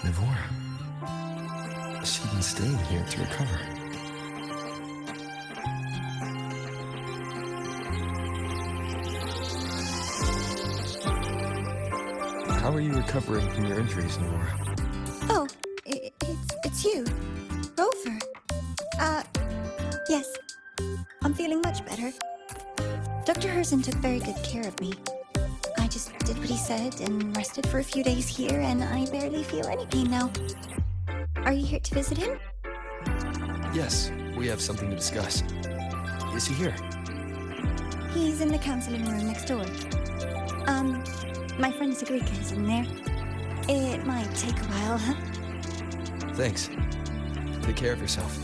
Nivora. She's been staying here to recover. How are you recovering from your injuries, Nivora? Oh, it's you. Rover. Yes. I'm feeling much better. Dr. Herzen took very good care of me. I just did what he said and rested for a few days here, and I barely feel any pain now. Are you here to visit him? Yes, we have something to discuss. Is he here? He's in the counseling room next door. My friend Sigrica is in there. It might take a while, huh? Thanks. Take care of yourself.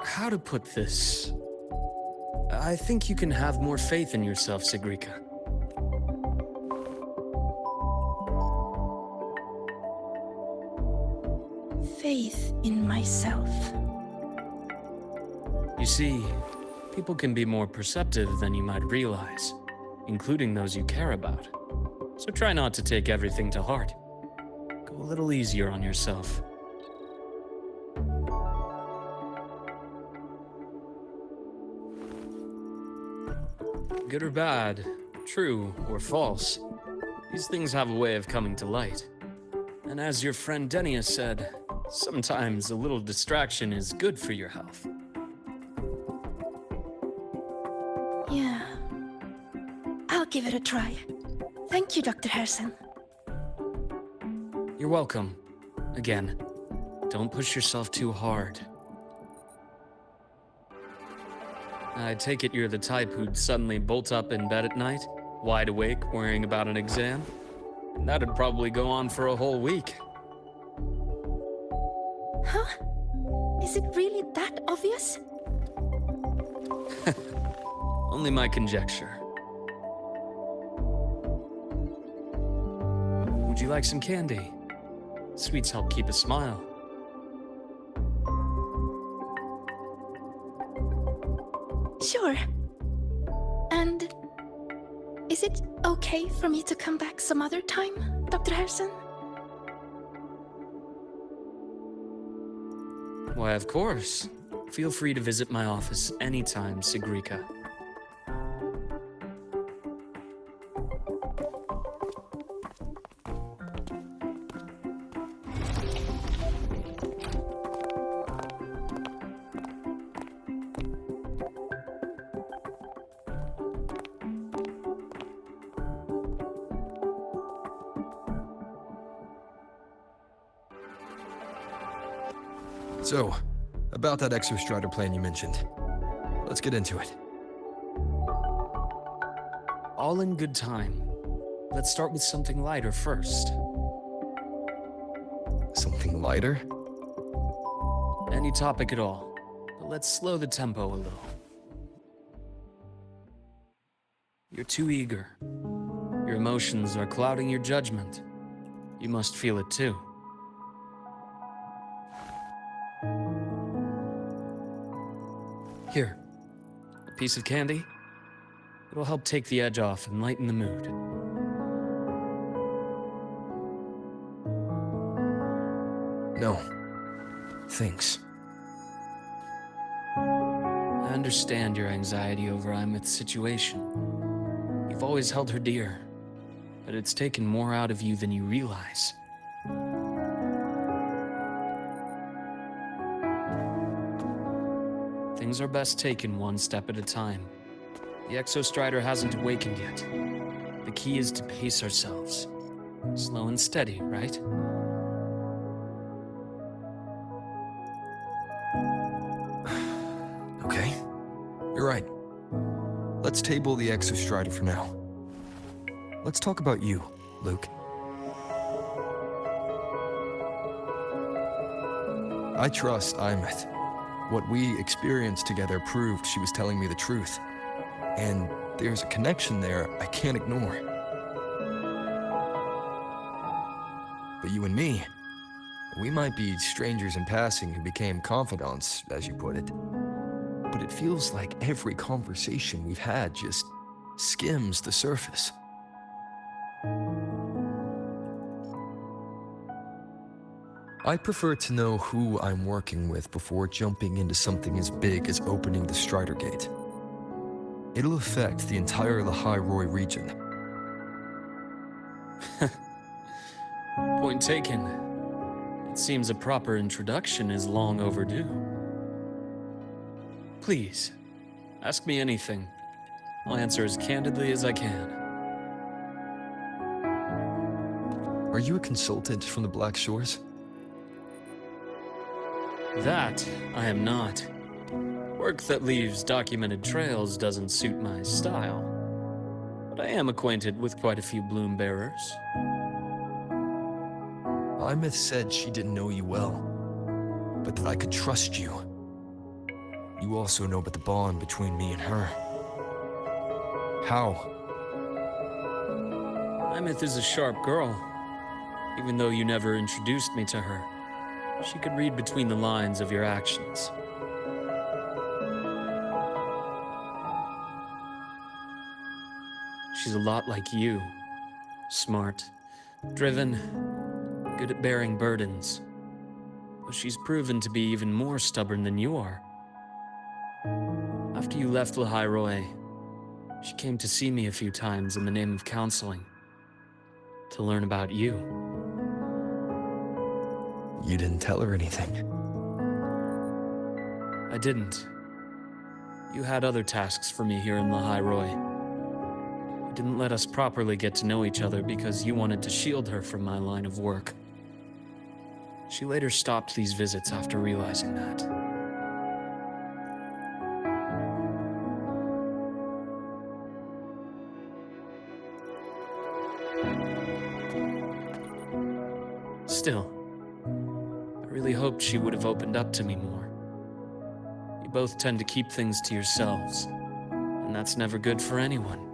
How to put this? I think you can have more faith in yourself, Sigrica. Faith in myself. You see, people can be more perceptive than you might realize, including those you care about. So try not to take everything to heart. Go a little easier on yourself. Good or bad, true or false, these things have a way of coming to light. And as your friend Denia said, sometimes a little distraction is good for your health. Yeah. I'll give it a try. Thank you, Dr. Herzen. You're welcome. Again, don't push yourself too hard. I take it you're the type who'd suddenly bolt up in bed at night, wide awake, worrying about an exam? And that'd probably go on for a whole week. Huh? Is it really that obvious? Only my conjecture. Would you like some candy? Sweets help keep a smile. Sure. And is it okay for me to come back some other time, Dr. Herzen? Why, of course. Feel free to visit my office anytime, Sigrica. So, about that exostrider plan you mentioned. Let's get into it. All in good time. Let's start with something lighter first. Something lighter? Any topic at all, but let's slow the tempo a little. You're too eager. Your emotions are clouding your judgment. You must feel it too. Here, a piece of candy. It'll help take the edge off and lighten the mood. No. Thanks. I understand your anxiety over Aemeth's situation. You've always held her dear, but it's taken more out of you than you realize. Things are best taken one step at a time. The Exostrider hasn't awakened yet. The key is to pace ourselves. Slow and steady, right? Okay. You're right. Let's table the Exostrider for now. Let's talk about you, Luuk. I trust Aemeth. What we experienced together proved she was telling me the truth. And there's a connection there I can't ignore. But you and me, We might be strangers in passing who became confidants, as you put it. But it feels like every conversation we've had just skims the surface. I prefer to know who I'm working with before jumping into something as big as opening the Strider Gate. It'll affect the entire Lahairoi region. Point taken. It seems a proper introduction is long overdue. Please, ask me anything. I'll answer as candidly as I can. Are you a consultant from the Black Shores? That I am not. Work that leaves documented trails doesn't suit my style. But I am acquainted with quite a few bloom bearers. Aemeth said she didn't know you well, but that I could trust you. You also know about the bond between me and her. How? Aemeth is a sharp girl. Even though you never introduced me to her, she could read between the lines of your actions. She's a lot like you. Smart, driven, good at bearing burdens. But she's proven to be even more stubborn than you are. After you left Lahairoi, she came to see me a few times in the name of counseling. To learn about you. You didn't tell her anything. I didn't. You had other tasks for me here in Lahairoi. You didn't let us properly get to know each other because you wanted to shield her from my line of work. She later stopped these visits after realizing that. Still, I really hoped she would have opened up to me more. You both tend to keep things to yourselves, and that's never good for anyone.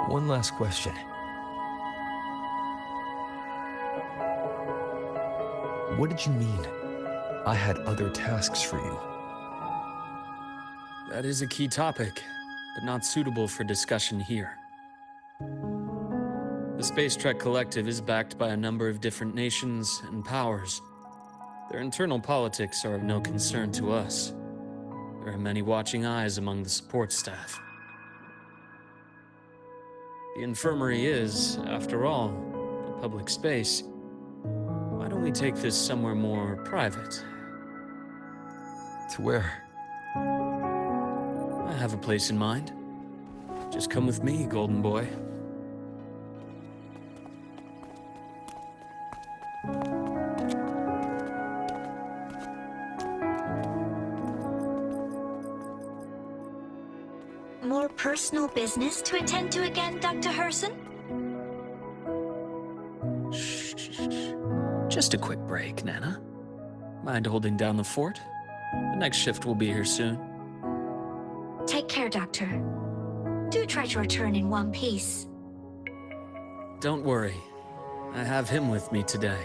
One last question. What did you mean? I had other tasks for you. That is a key topic, but not suitable for discussion here. The Space Trek Collective is backed by a number of different nations and powers. Their internal politics are of no concern to us. There are many watching eyes among the support staff. The infirmary is, after all, a public space. Why don't we take this somewhere more private? To where? I have a place in mind. Just come with me, Golden Boy. More personal business to attend to again, Dr. Herson? Shh. Just a quick break, Nana. Mind holding down the fort? The next shift will be here soon. Take care, Doctor. Do try to return in one piece. Don't worry. I have him with me today.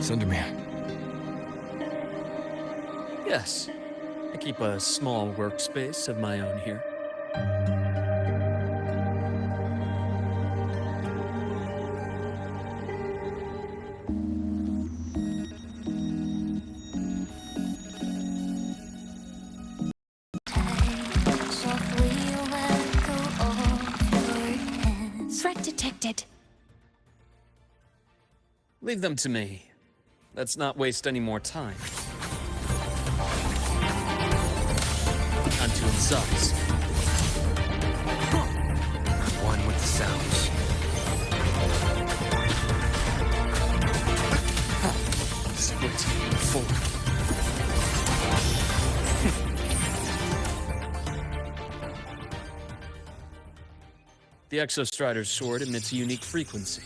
Sundermere. Yes. I keep a small workspace of my own here. Threat detected. Leave them to me. Let's not waste any more time. Time to exhaust. The Exostrider's sword emits a unique frequency.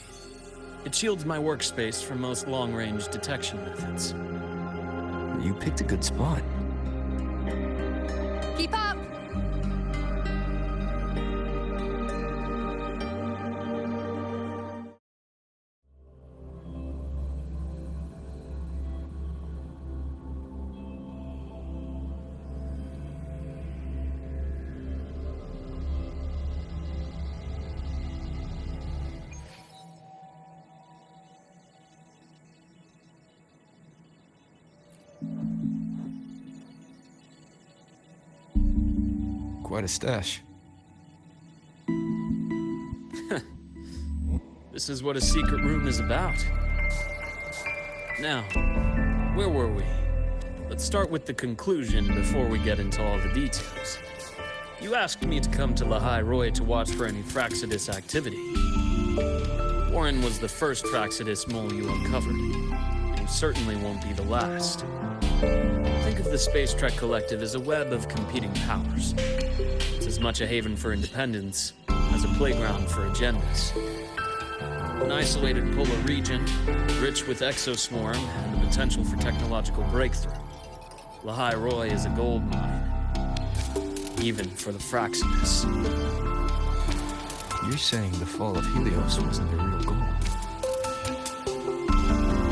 It shields my workspace from most long-range detection methods. You picked a good spot. Keep up! Quite a stash. This is what a secret room is about. Now, where were we? Let's start with the conclusion before we get into all the details. You asked me to come to Lahai Roy to watch for any Fraxidus activity. Warren was the first Fraxidus mole you uncovered, and he certainly won't be the last. Think of the Space Trek Collective as a web of competing powers. It's as much a haven for independence as a playground for agendas. An isolated polar region, rich with exoswarm and the potential for technological breakthrough. Lahai Roy is a gold mine, even for the Fraxidus. You're saying the fall of Helios wasn't the real goal?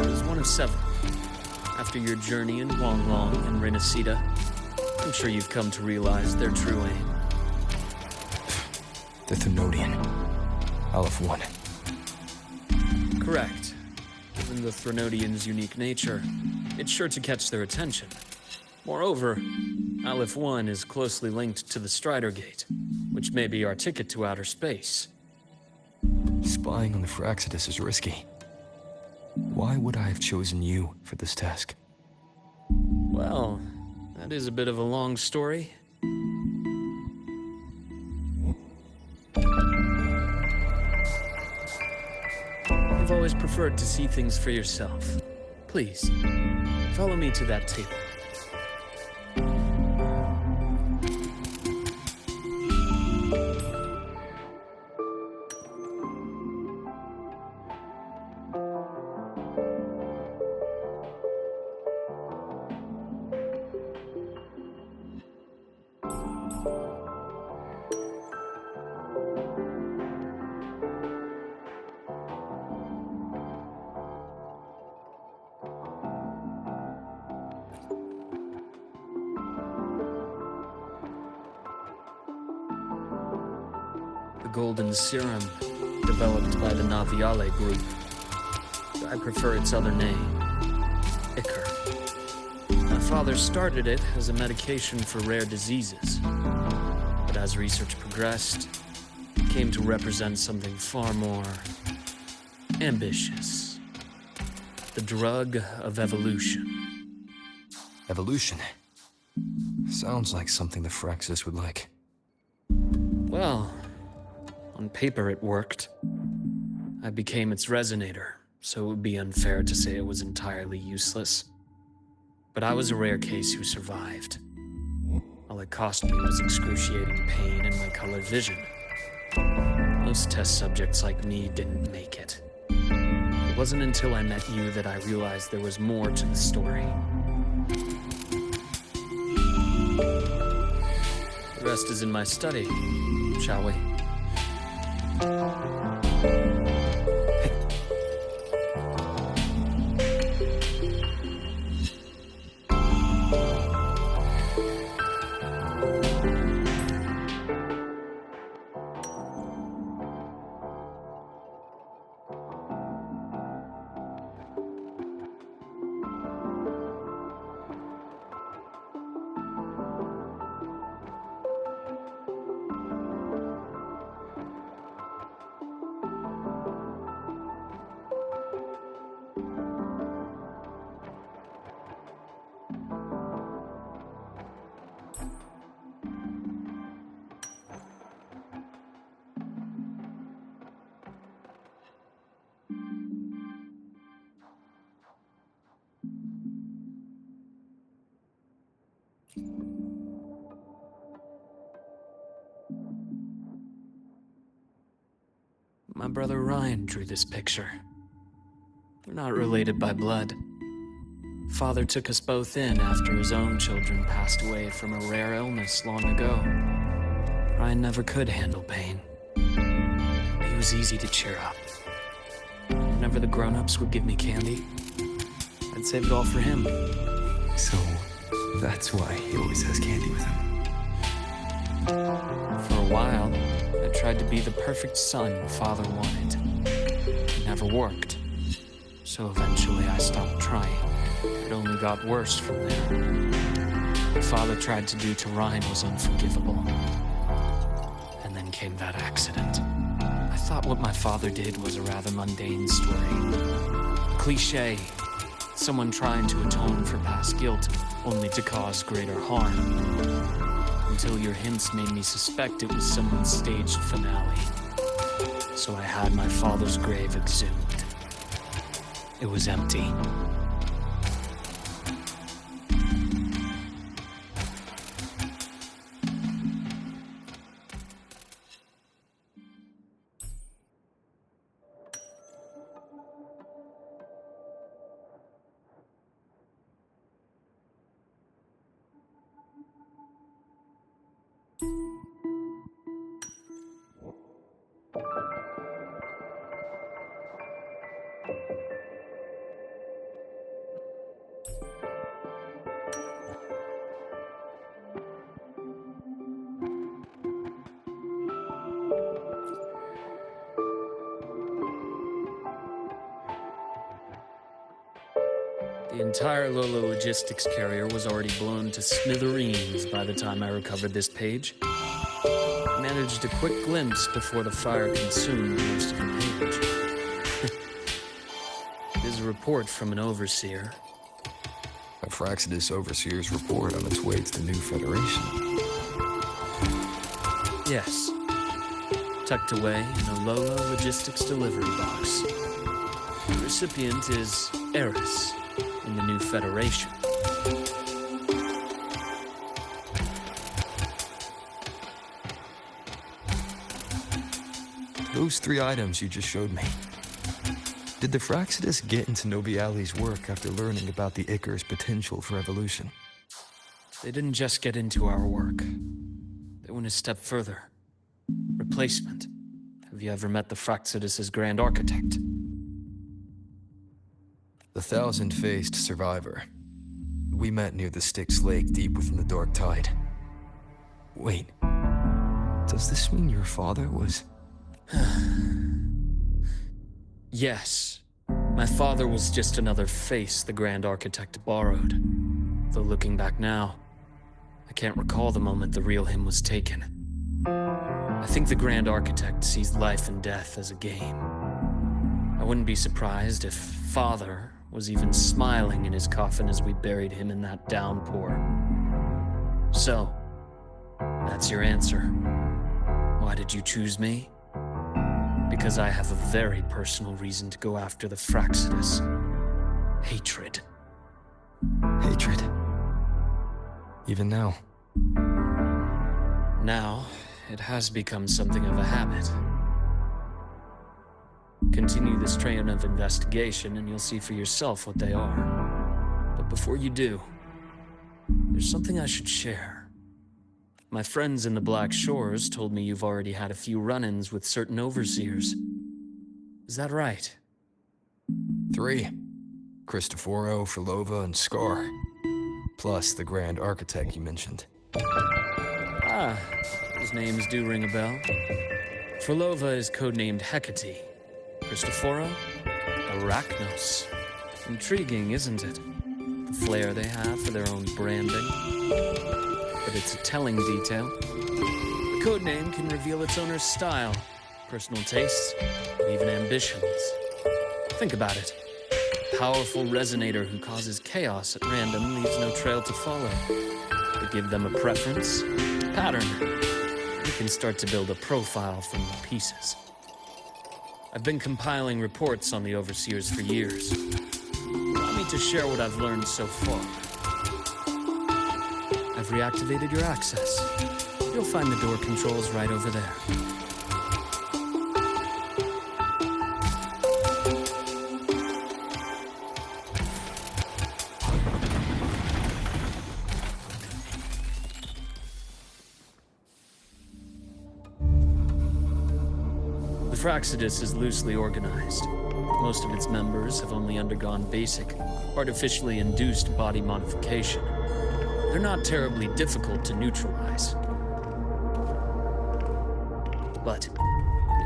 It was one of seven. After your journey in Huanglong and Renacida, I'm sure you've come to realize their true aim. The Thenodian. Aleph 1. Correct. Given the Thenodian's unique nature, it's sure to catch their attention. Moreover, Aleph 1 is closely linked to the Strider Gate, which may be our ticket to outer space. Spying on the Fraxidus is risky. Why would I have chosen you for this task? Well, that is a bit of a long story. You've always preferred to see things for yourself. Please, follow me to that table. The golden serum, developed by the Naviale group. I prefer its other name, Ichor. My father started it as a medication for rare diseases, but as research progressed, it came to represent something far more ambitious. The drug of evolution. Evolution. Sounds like something the Fraxis would like. Well, on paper it worked. I became its resonator, so it would be unfair to say it was entirely useless. But I was a rare case who survived. All it cost me was excruciating pain and my colored vision. Most test subjects like me didn't make it. It wasn't until I met you that I realized there was more to the story. The rest is in my study, shall we? My brother Ryan drew this picture. We're not related by blood. Father took us both in after his own children passed away from a rare illness long ago. Ryan never could handle pain. He was easy to cheer up. Whenever the grown-ups would give me candy, I'd save it all for him. So, that's why he always has candy with him. For a while, I tried to be the perfect son Father wanted. It never worked. So eventually I stopped trying. It only got worse from there. What Father tried to do to Ryan was unforgivable. And then came that accident. I thought what my father did was a rather mundane story. Cliché. Someone trying to atone for past guilt, only to cause greater harm. Until your hints made me suspect it was someone's staged finale. So I had my father's grave exhumed. It was empty. The entire Lola logistics carrier was already blown to smithereens by the time I recovered this page. I managed a quick glimpse before the fire consumed most of the page. It is a report from an overseer. A Fraxidus Overseer's report on its way to the new Federation. Yes. Tucked away in a Lola logistics delivery box. The recipient is Eris in the new Federation. Those 3 items you just showed me. Did the Fraxidus get into Nobiali's work after learning about the Icar's potential for evolution? They didn't just get into our work. They went a step further. Replacement. Have you ever met the Fraxidus' Grand Architect? The thousand-faced survivor. We met near the Styx Lake deep within the Dark Tide. Wait. Does this mean your father was... Yes. My father was just another face the Grand Architect borrowed. Though looking back now, I can't recall the moment the real him was taken. I think the Grand Architect sees life and death as a game. I wouldn't be surprised if Father was even smiling in his coffin as we buried him in that downpour. So, that's your answer. Why did you choose me? Because I have a very personal reason to go after the Fraxidus. Hatred. hatred? Even now? Now, it has become something of a habit. Continue this train of investigation and you'll see for yourself what they are. But before you do, there's something I should share. My friends in the Black Shores told me you've already had a few run-ins with certain overseers. Is that right? 3. Cristoforo, Filova, and Scar. Plus the Grand Architect you mentioned. Ah, those names do ring a bell. Filova is codenamed Hecate. Cristoforo, Arachnos. Intriguing, isn't it? The flair they have for their own branding. But it's a telling detail. The codename can reveal its owner's style, personal tastes, and even ambitions. Think about it. A powerful resonator who causes chaos at random leaves no trail to follow. But give them a preference, pattern. You can start to build a profile from the pieces. I've been compiling reports on the Overseers for years. Allow me to share what I've learned so far. I've reactivated your access. You'll find the door controls right over there. Fraccidus is loosely organized. Most of its members have only undergone basic, artificially induced body modification. They're not terribly difficult to neutralize. But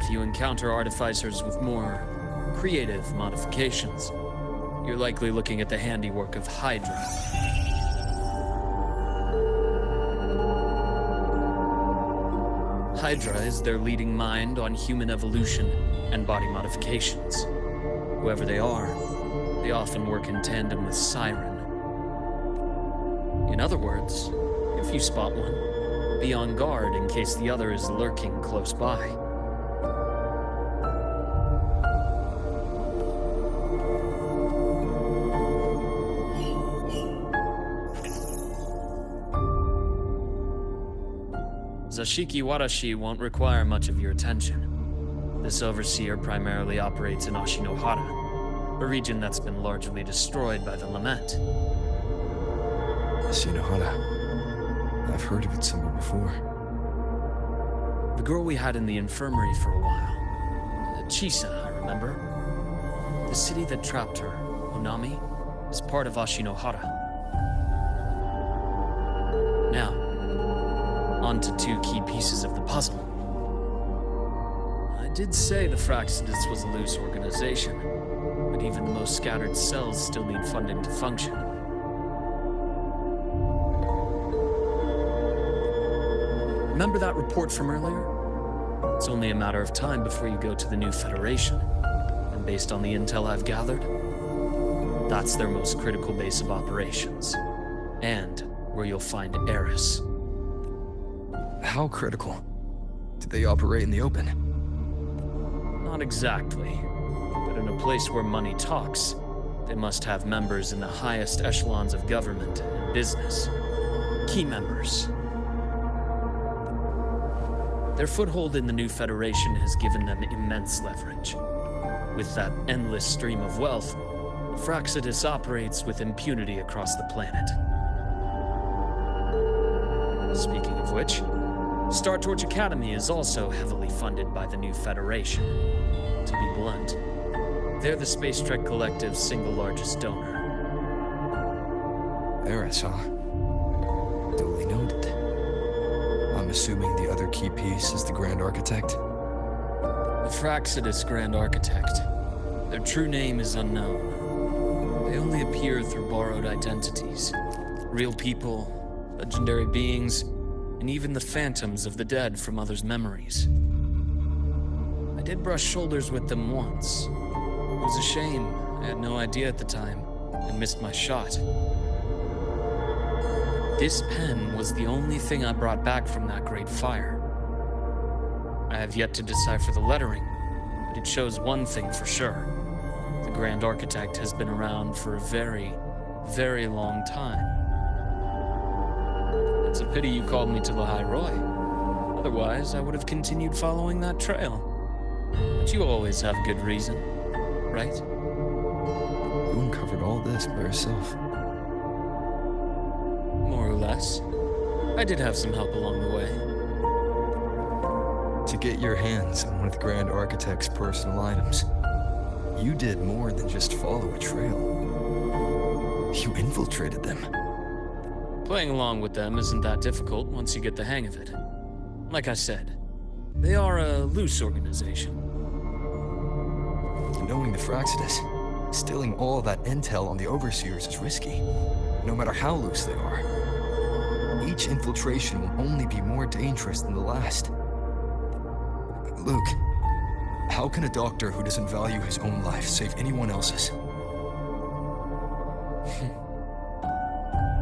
if you encounter artificers with more creative modifications, you're likely looking at the handiwork of Hydra. Hydra is their leading mind on human evolution and body modifications. Whoever they are, they often work in tandem with Siren. In other words, if you spot one, be on guard in case the other is lurking close by. Zashiki Warashi won't require much of your attention. This overseer primarily operates in Ashinohara, a region that's been largely destroyed by the Lament. Ashinohara. I've heard of it somewhere before. The girl we had in the infirmary for a while. Chisa, I remember. The city that trapped her, Onami, is part of Ashinohara. Now, on to two key pieces of the puzzle. I did say the Fraccidus was a loose organization, but even the most scattered cells still need funding to function. Remember that report from earlier? It's only a matter of time before you go to the new Federation, and based on the intel I've gathered, that's their most critical base of operations, and where you'll find Eris. How critical? Do they operate in the open? Not exactly, but in a place where money talks, they must have members in the highest echelons of government and business. Key members. Their foothold in the new Federation has given them immense leverage. With that endless stream of wealth, Fraccidus operates with impunity across the planet. Speaking of which, Star Torch Academy is also heavily funded by the new Federation. To be blunt, they're the Space Trek Collective's single largest donor. Eris, huh? Duly noted. I'm assuming the other key piece is the Grand Architect? The Fraccidus Grand Architect. Their true name is unknown. They only appear through borrowed identities. Real people, legendary beings, and even the phantoms of the dead from others' memories. I did brush shoulders with them once. It was a shame. I had no idea at the time, and missed my shot. This pen was the only thing I brought back from that great fire. I have yet to decipher the lettering, but it shows one thing for sure. The Grand Architect has been around for a very, very long time. It's a pity you called me to the High Roy. Otherwise, I would have continued following that trail. But you always have good reason, right? You uncovered all this by yourself. More or less. I did have some help along the way. To get your hands on one of the Grand Architect's personal items, you did more than just follow a trail. You infiltrated them. Playing along with them isn't that difficult once you get the hang of it. Like I said, they are a loose organization. Knowing the Fraccidus, stealing all that intel on the Overseers is risky, no matter how loose they are. Each infiltration will only be more dangerous than the last. Luuk, how can a doctor who doesn't value his own life save anyone else's?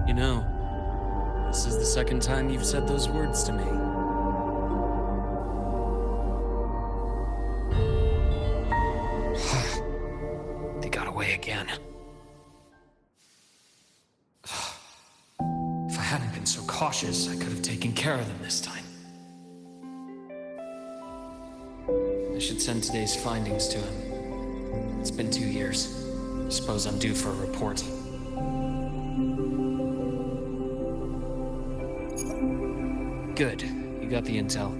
You know, this is the second time you've said those words to me. They got away again. If I hadn't been so cautious, I could have taken care of them this time. I should send today's findings to him. It's been 2 years. I suppose I'm due for a report. Good. You got the intel.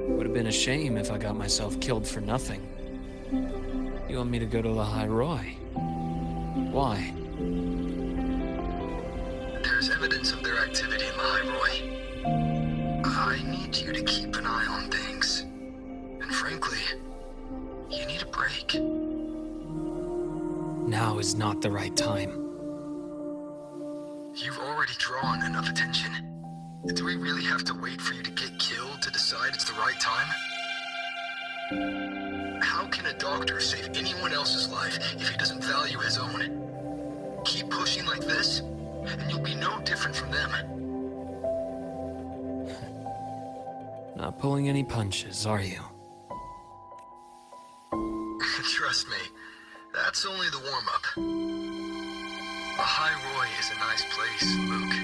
Would have been a shame if I got myself killed for nothing. You want me to go to the High Roy? Why? There's evidence of their activity in the High Roy. I need you to keep an eye on things. And frankly, you need a break. Now is not the right time. You've already drawn enough attention. Do we really have to wait for you to get killed to decide it's the right time? How can a doctor save anyone else's life if he doesn't value his own? Keep pushing like this, and you'll be no different from them. Not pulling any punches, are you? Trust me, that's only the warm-up. The High Roy is a nice place, Luuk.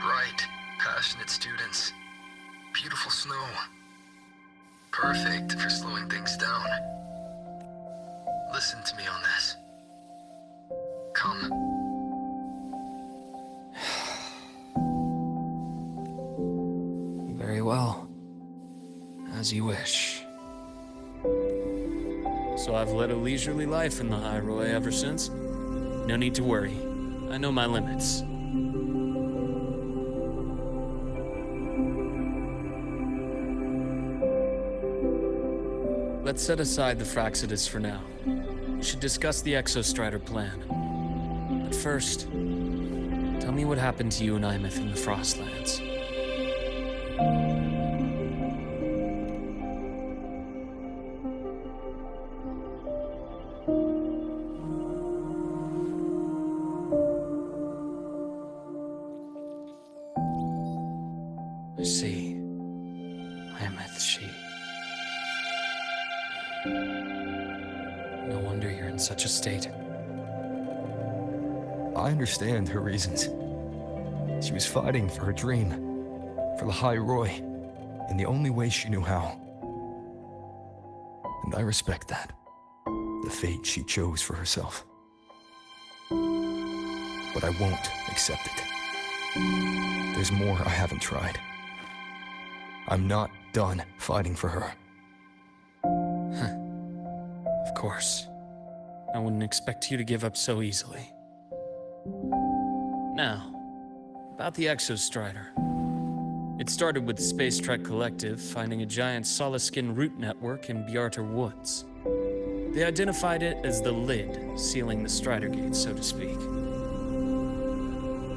Bright, passionate students. Beautiful snow. Perfect for slowing things down. Listen to me on this. Come. Very well. As you wish. So I've led a leisurely life in the High Roy ever since. No need to worry. I know my limits. Let's set aside the Fractsidus for now. We should discuss the Exostrider plan. But first, tell me what happened to you and Aemeth in the Frostlands. I see. Aemeth, she... No wonder you're in such a state. I understand her reasons. She was fighting for her dream, for the High Roy, in the only way she knew how. And I respect that. The fate she chose for herself. But I won't accept it. There's more I haven't tried. I'm not done fighting for her. Of course. I wouldn't expect you to give up so easily. Now, about the Exostrider. It started with the Space Trek Collective finding a giant solid-skin root network in Bjarter Woods. They identified it as the lid, sealing the Strider Gate, so to speak.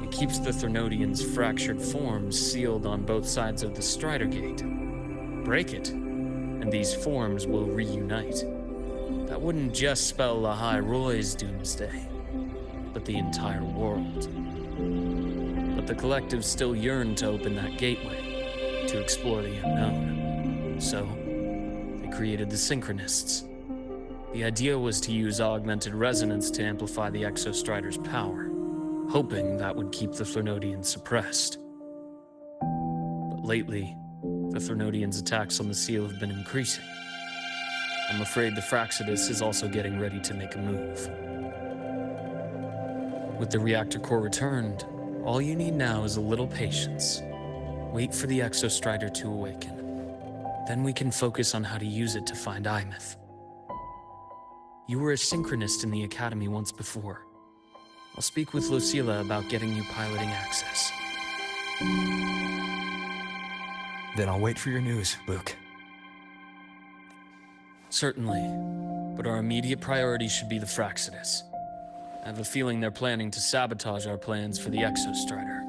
It keeps the Thernodians' fractured forms sealed on both sides of the Strider Gate. Break it, and these forms will reunite. That wouldn't just spell the High Roy's doomsday, but the entire world. But the Collective still yearned to open that gateway, to explore the unknown. So, they created the Synchronists. The idea was to use augmented resonance to amplify the Exostrider's power, hoping that would keep the Thernodians suppressed. But lately, the Thernodians' attacks on the seal have been increasing. I'm afraid the Fractsidus is also getting ready to make a move. With the reactor core returned, all you need now is a little patience. Wait for the Exostrider to awaken. Then we can focus on how to use it to find Aemeth. You were a synchronist in the Academy once before. I'll speak with Lucilla about getting you piloting access. Then I'll wait for your news, Luuk. Certainly, but our immediate priority should be the Fractsidus. I have a feeling they're planning to sabotage our plans for the Exostrider.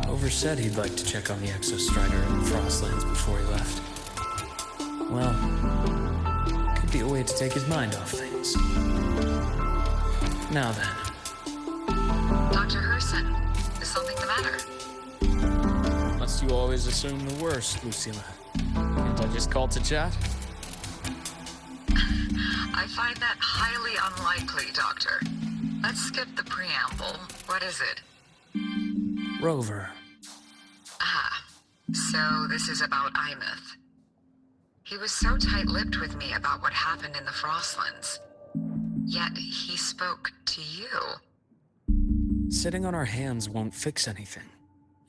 Over said he'd like to check on the Exostrider in the Frostlands before he left. Well, could be a way to take his mind off things. Now then. Dr. Herson, is something the matter? Must you always assume the worst, Lucilla? Can't I just call to chat? I find that highly unlikely, Doctor. Let's skip the preamble. What is it? Rover. Ah, so this is about Aemeth. He was so tight-lipped with me about what happened in the Frostlands. Yet he spoke to you. Sitting on our hands won't fix anything,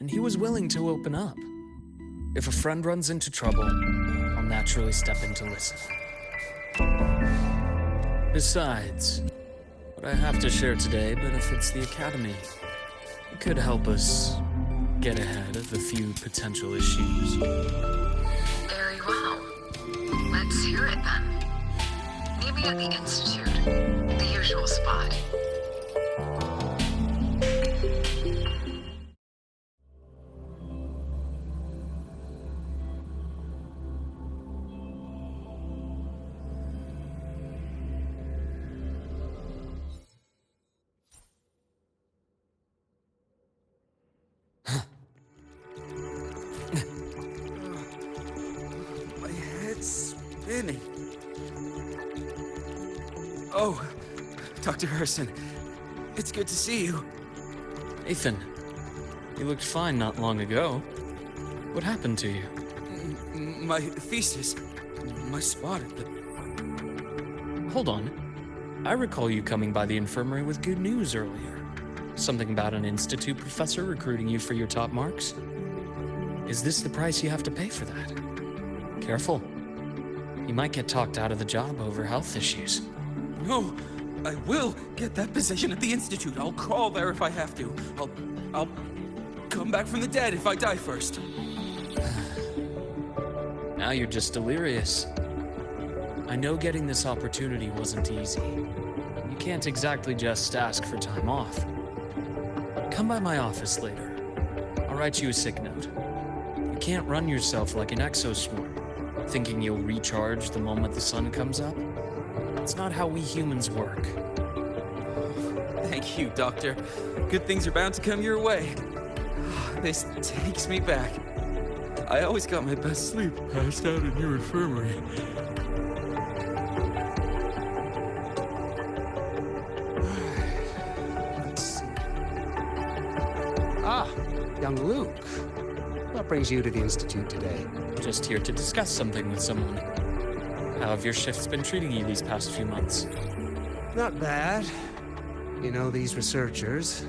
and he was willing to open up. If a friend runs into trouble, I'll naturally step in to listen. Besides, what I have to share today benefits the Academy. It could help us get ahead of a few potential issues. Very well. Let's hear it then. Meet me at the Institute, the usual spot. My head's spinning. Oh, Dr. Herson, it's good to see you. Ethan, you looked fine not long ago. What happened to you? My thesis, my spot at the... Hold on. I recall you coming by the infirmary with good news earlier. Something about an institute professor recruiting you for your top marks? Is this the price you have to pay for that? Careful. You might get talked out of the job over health issues. No, I will get that position at the Institute. I'll crawl there if I have to. I'll come back from the dead if I die first. Now you're just delirious. I know getting this opportunity wasn't easy. You can't exactly just ask for time off. Come by my office later. I'll write you a sick note. You can't run yourself like an exoswarm, thinking you'll recharge the moment the sun comes up. It's not how we humans work. Thank you, Doctor. Good things are bound to come your way. This takes me back. I always got my best sleep passed out in your infirmary. Let's see. Ah, young Luuk. What brings you to the Institute today? Just here to discuss something with someone. How have your shifts been treating you these past few months? Not bad. You know, these researchers,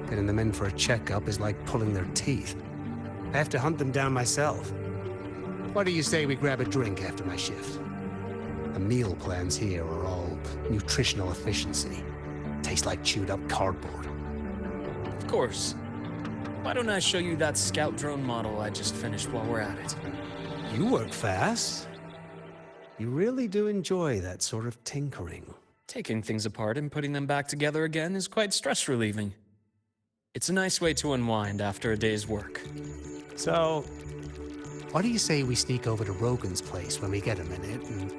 getting them in for a checkup is like pulling their teeth. I have to hunt them down myself. What do you say we grab a drink after my shift? The meal plans here are all nutritional efficiency. Taste like chewed up cardboard. Of course. Why don't I show you that scout drone model I just finished while we're at it? You work fast. You really do enjoy that sort of tinkering. Taking things apart and putting them back together again is quite stress relieving. It's a nice way to unwind after a day's work. So, what do you say we sneak over to Rogan's place when we get a minute and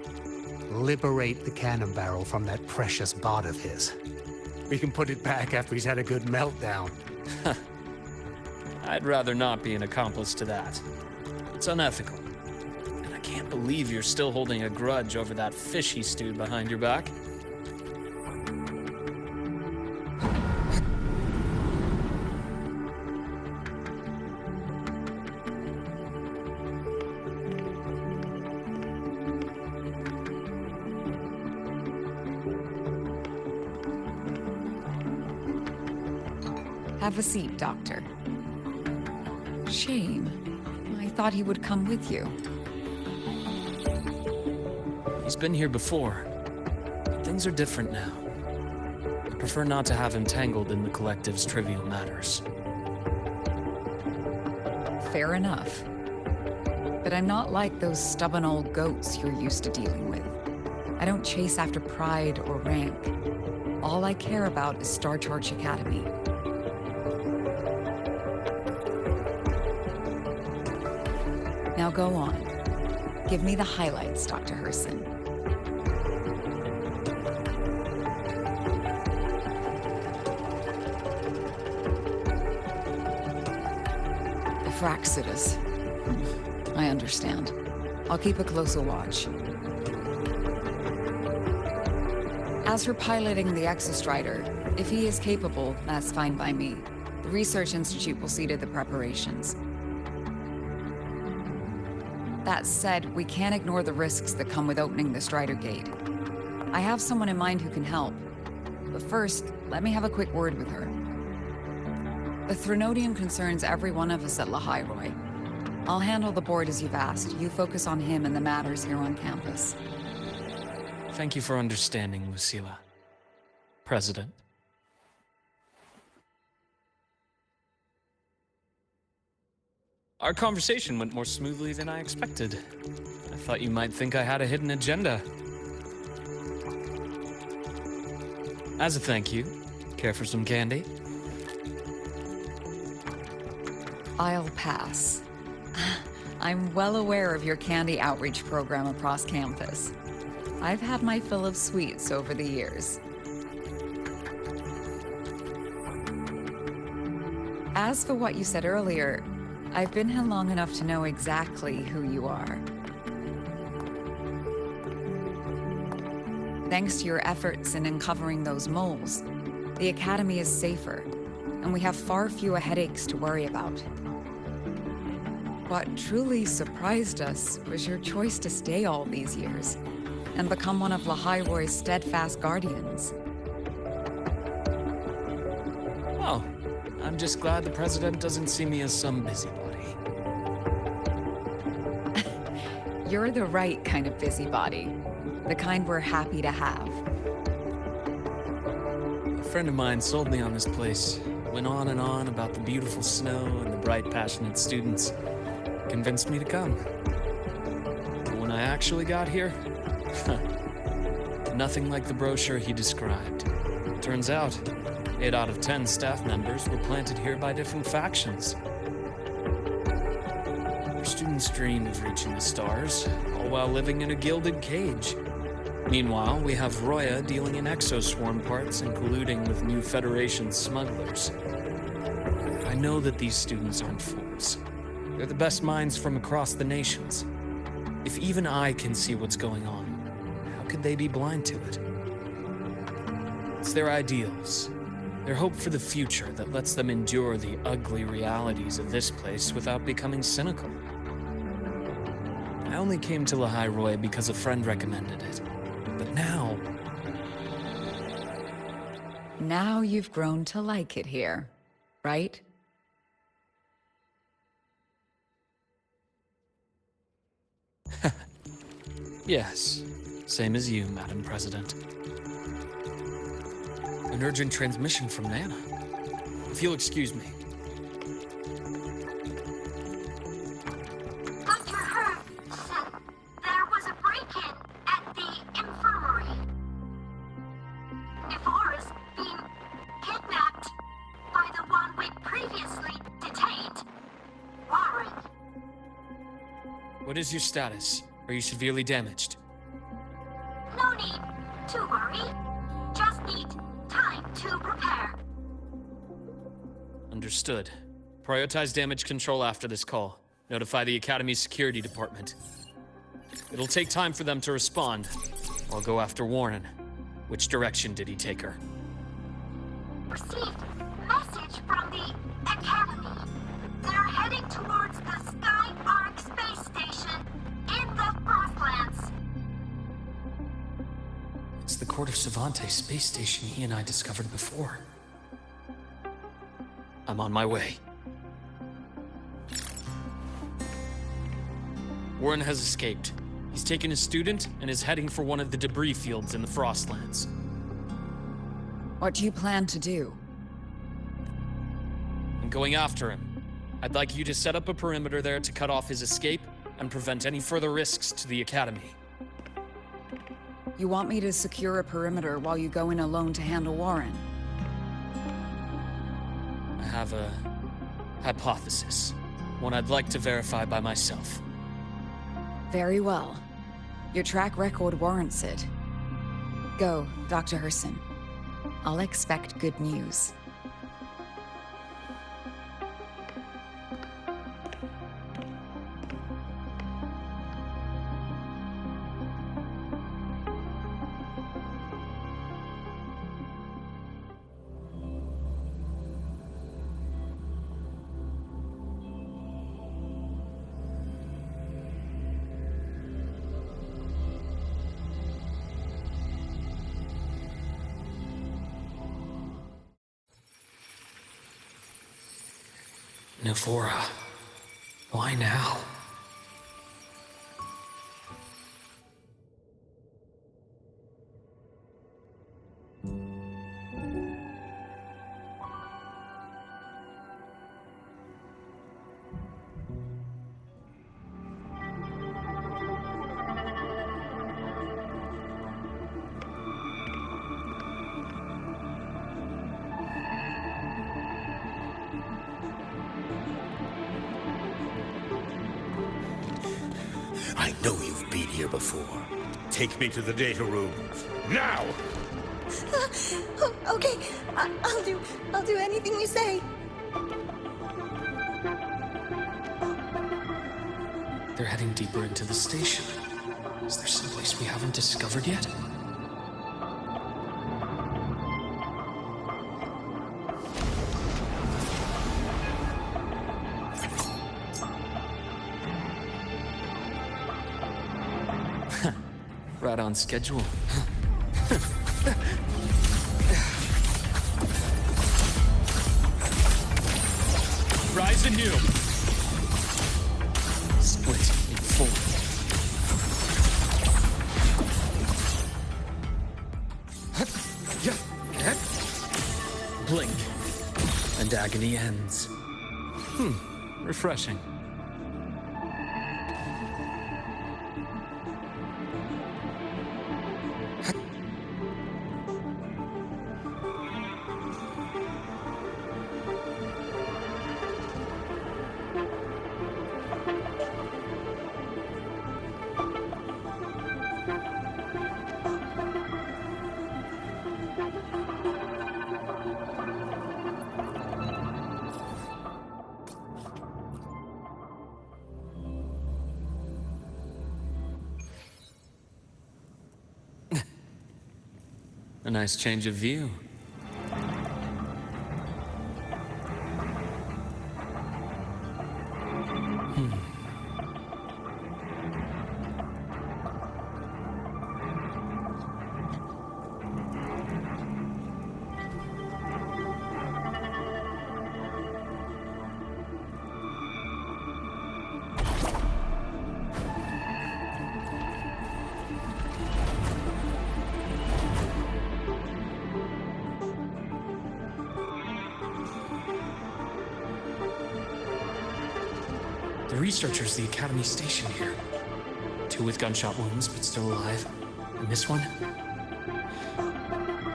liberate the cannon barrel from that precious bot of his? We can put it back after he's had a good meltdown. I'd rather not be an accomplice to that. It's unethical. And I can't believe you're still holding a grudge over that fish he stewed behind your back. Have a seat, Doctor. Shame. I thought he would come with you. He's been here before. But things are different now. I prefer not to have him tangled in the collective's trivial matters. Fair enough. But I'm not like those stubborn old goats you're used to dealing with. I don't chase after pride or rank. All I care about is Star Charge Academy. Now go on. Give me the highlights, Dr. Herson. Fraxidus. I understand. I'll keep a closer watch. As for piloting the Exostrider, if he is capable, that's fine by me. The research institute will see to the preparations. That said, we can't ignore the risks that come with opening the Strider Gate. I have someone in mind who can help. But first, let me have a quick word with her. The Threnodian concerns every one of us at Lahairoi. I'll handle the board as you've asked. You focus on him and the matters here on campus. Thank you for understanding, Lucilla. President. Our conversation went more smoothly than I expected. I thought you might think I had a hidden agenda. As a thank you, care for some candy? I'll pass. I'm well aware of your candy outreach program across campus. I've had my fill of sweets over the years. As for what you said earlier, I've been here long enough to know exactly who you are. Thanks to your efforts in uncovering those moles, the Academy is safer, and we have far fewer headaches to worry about. What truly surprised us was your choice to stay all these years and become one of Lahairoi's steadfast guardians. Oh, I'm just glad the President doesn't see me as some busybody. You're the right kind of busybody. The kind we're happy to have. A friend of mine sold me on this place. Went on and on about the beautiful snow and the bright, passionate students. Convinced me to come. But when I actually got here, nothing like the brochure he described. Turns out, 8 out of 10 staff members were planted here by different factions. Our students dream of reaching the stars, all while living in a gilded cage. Meanwhile, we have Roya dealing in exoswarm parts and colluding with new Federation smugglers. I know that these students aren't fools. They're the best minds from across the nations. If even I can see what's going on, how could they be blind to it? It's their ideals, their hope for the future that lets them endure the ugly realities of this place without becoming cynical. I only came to Lahairoi because a friend recommended it. But now... Now you've grown to like it here, right? Yes, same as you, Madam President. An urgent transmission from Nana. If you'll excuse me. Dr. Herb said there was a break-in at the infirmary. Nevora's being kidnapped by the one we previously detained, Warren. What is your status? Are you severely damaged? No need to worry. Just need time to prepare. Understood. Prioritize damage control after this call. Notify the Academy's security department. It'll take time for them to respond. I'll go after Warren. Which direction did he take her? Received message from the Academy. They're heading towards the Sky Arc space station in the Frostlands. It's the Court of Savante space station he and I discovered before. I'm on my way. Warren has escaped. He's taken a student and is heading for one of the debris fields in the Frostlands. What do you plan to do? I'm going after him. I'd like you to set up a perimeter there to cut off his escape and prevent any further risks to the Academy. You want me to secure a perimeter while you go in alone to handle Warren? I have a hypothesis. One I'd like to verify by myself. Very well. Your track record warrants it. Go, Dr. Herson. I'll expect good news. Navora. Why now? I know you've been here before. Take me to the data room. Now! Okay, I'll do anything you say. They're heading deeper into the station. Is there someplace we haven't discovered yet? Right on schedule. Rise anew. Split in four. Blink, and agony ends. Refreshing. A nice change of view. The researchers, the Academy station here. 2 with gunshot wounds, but still alive. And this one?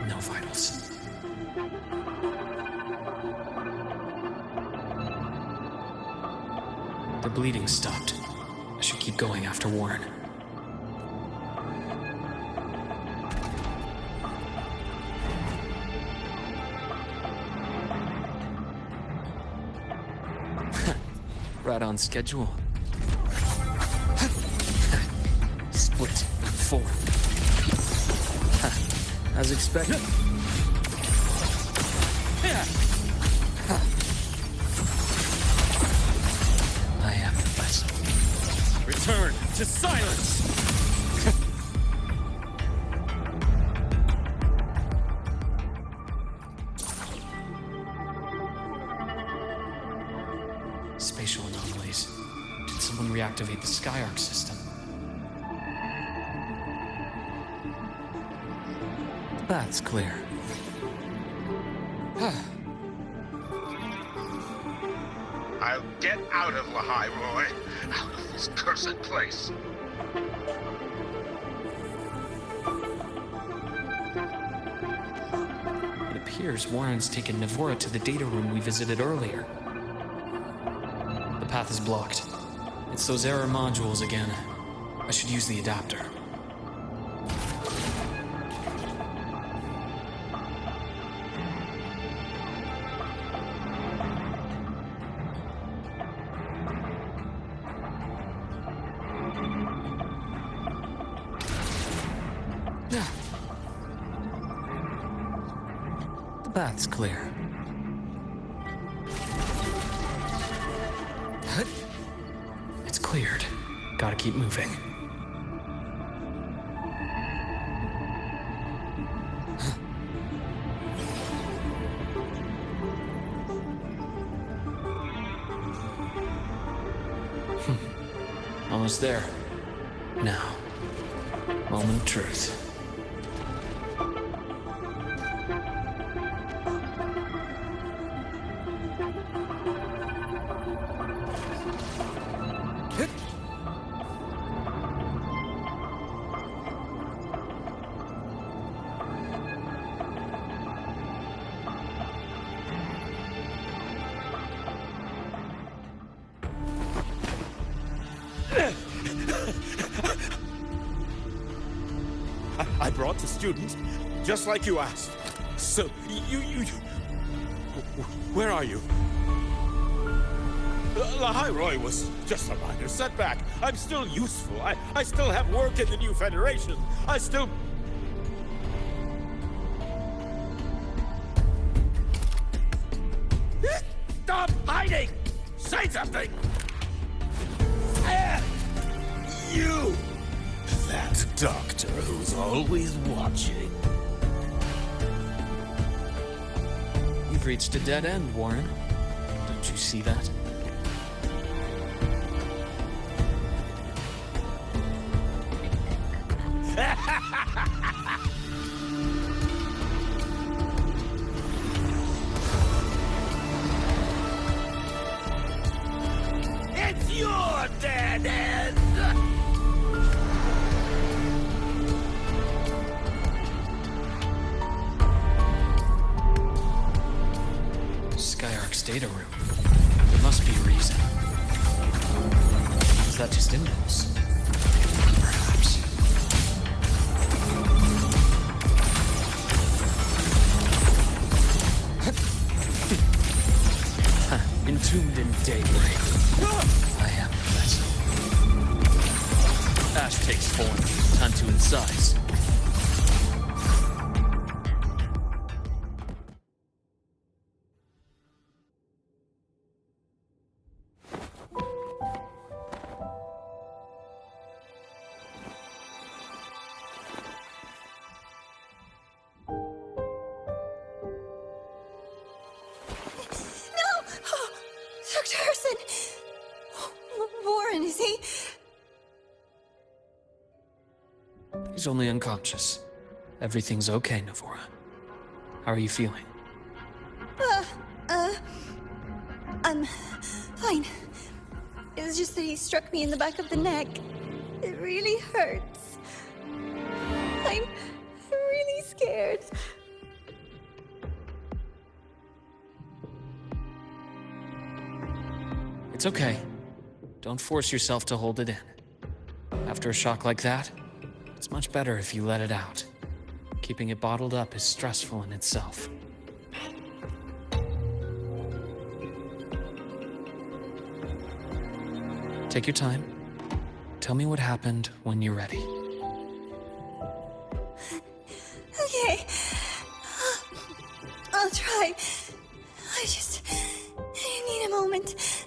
No vitals. The bleeding stopped. I should keep going after Warren. Right on schedule. Split in 4. As expected. I am the vessel. Return to silence! Spatial anomalies. Did someone reactivate the Skyarc system? That's clear. I'll get out of Lahai, Roy. Out of this cursed place. It appears Warren's taken Navora to the data room we visited earlier. The path is blocked. It's those error modules again. I should use the adapter. The path's clear. It's cleared. Gotta keep moving. Almost there. Now, moment of truth. I brought the student, just like you asked. So, you... Where are you? Lahairoi was just a minor setback. I'm still useful. I still have work in the new Federation. I still... Stop hiding! Say something! You! That doctor who's always watching. You've reached a dead end, Warren. Don't you see that? It's your dead end! Skyark's data room. There must be a reason. Is that just impulse? Perhaps. Entombed in daybreak. I am the vessel. Ash takes form. Time to incise. Dr. Harrison! Warren, is he? He's only unconscious. Everything's okay, Navora. How are you feeling? I'm fine. It's just that he struck me in the back of the neck. It really hurts. I'm really scared. It's okay. Don't force yourself to hold it in. After a shock like that, it's much better if you let it out. Keeping it bottled up is stressful in itself. Take your time. Tell me what happened when you're ready. Okay. I'll try. I need a moment.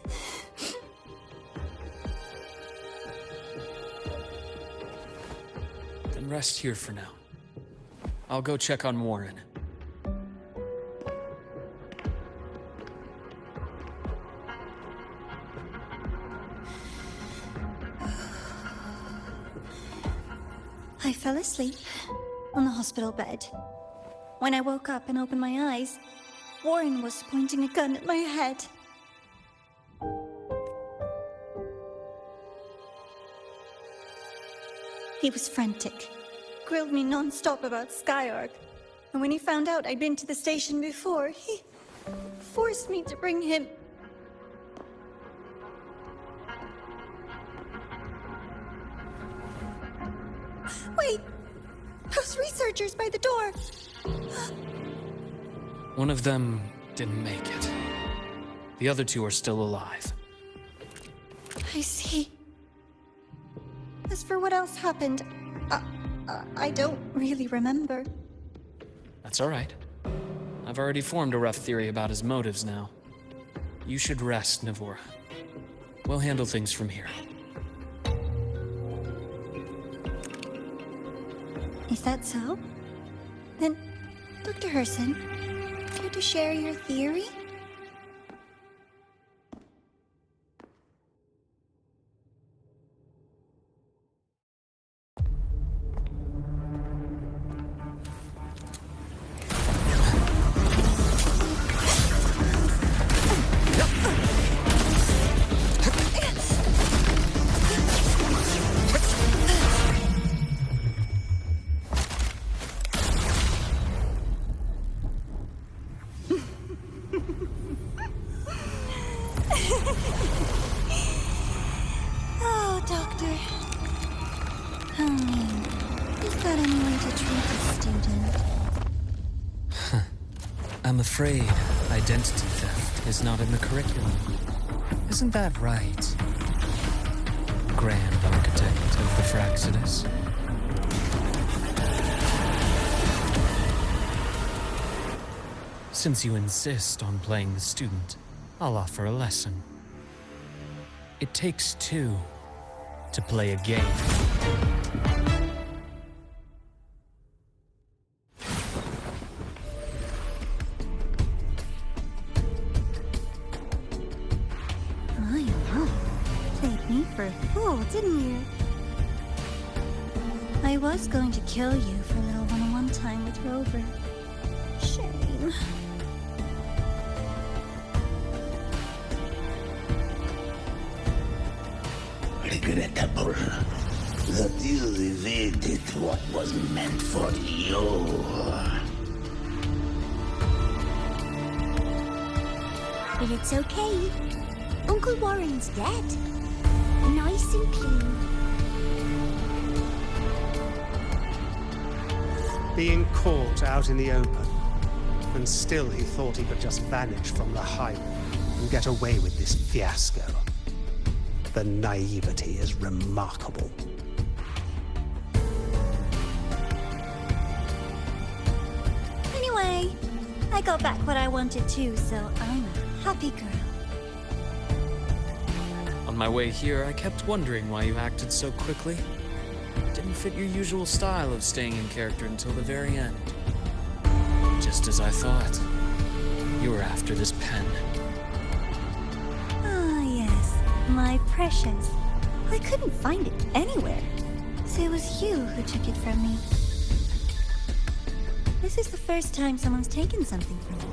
Then rest here for now. I'll go check on Warren. I fell asleep on the hospital bed. When I woke up and opened my eyes, Warren was pointing a gun at my head. He was frantic, grilled me non-stop about Skyark, and when he found out I'd been to the station before, he forced me to bring him. Wait! Those researchers by the door! One of them didn't make it. The other two are still alive. I see. As for what else happened, I don't really remember. That's all right. I've already formed a rough theory about his motives now. You should rest, Navora. We'll handle things from here. Is that so? Then, Dr. Herson, care to share your theory? Oh, Doctor. How mean. Is that any way to treat a student? I'm afraid identity theft is not in the curriculum. Isn't that right, Grand Architect of the Fraxidus? Since you insist on playing the student, I'll offer a lesson. It takes two to play a game. I know. Played me for a fool, didn't you? I was going to kill you for a little one-on-one time with Rover. Shame. Regrettable that you evaded what was meant for you. But it's okay. Uncle Warren's dead. Nice and clean. Being caught out in the open, and still he thought he could just vanish from the hype and get away with this fiasco. The naivety is remarkable. Anyway, I got back what I wanted too, so I'm a happy girl. On my way here, I kept wondering why you acted so quickly. Didn't fit your usual style of staying in character until the very end. Just as I thought. You were after this pen. Ah, yes. My precious. I couldn't find it anywhere. So it was you who took it from me. This is the first time someone's taken something from me.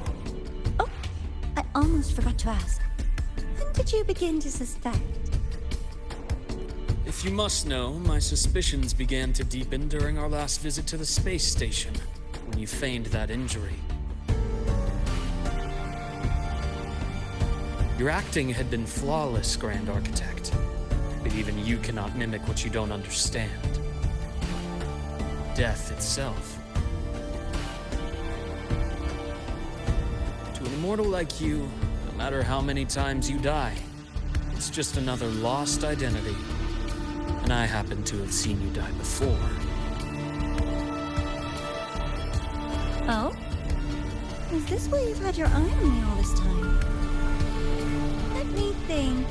Oh, I almost forgot to ask. When did you begin to suspect? If you must know, my suspicions began to deepen during our last visit to the space station, when you feigned that injury. Your acting had been flawless, Grand Architect, but even you cannot mimic what you don't understand. Death itself. To an immortal like you, no matter how many times you die, it's just another lost identity. And I happen to have seen you die before. Oh? Is this why you've had your eye on me all this time? Let me think.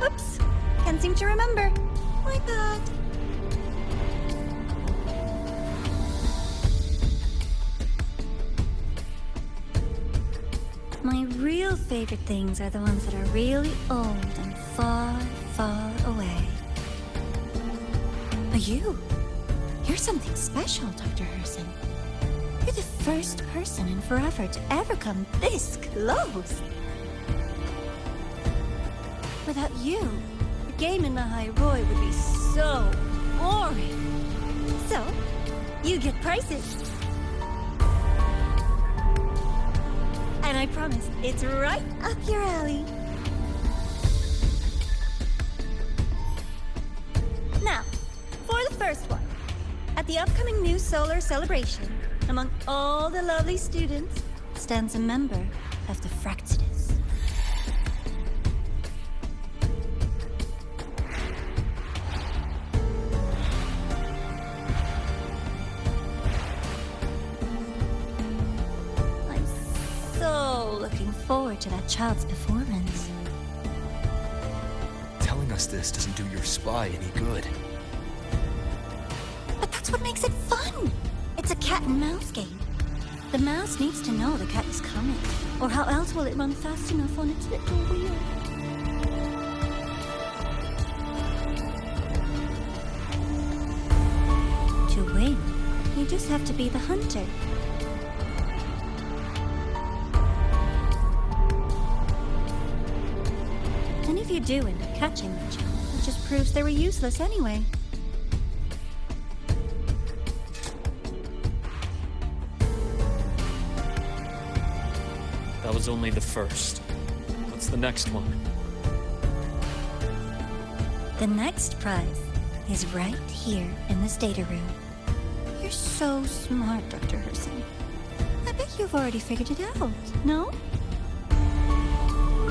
Oops. Can't seem to remember. My bad. My real favorite things are the ones that are really old and far, far away. But you're something special, Dr. Herson. You're the first person in forever to ever come this close. Without you, the game in the High Roy would be so boring. So, you get prizes. And I promise, it's right up your alley. Now, for the first one. At the upcoming new solar celebration, among all the lovely students, stands a member of the Fraxidus. I'm so looking forward to that child's performance. Telling us this doesn't do your spy any good. But that's what makes it fun! It's a cat and mouse game. The mouse needs to know the cat is coming, or how else will it run fast enough on its little wheel? To win, you just have to be the hunter. And if you do end up catching the child, it just proves they were useless anyway. That was only the first. the next one? The next prize is right here in this data room. You're so smart, Dr. Herson. I bet you've already figured it out, no?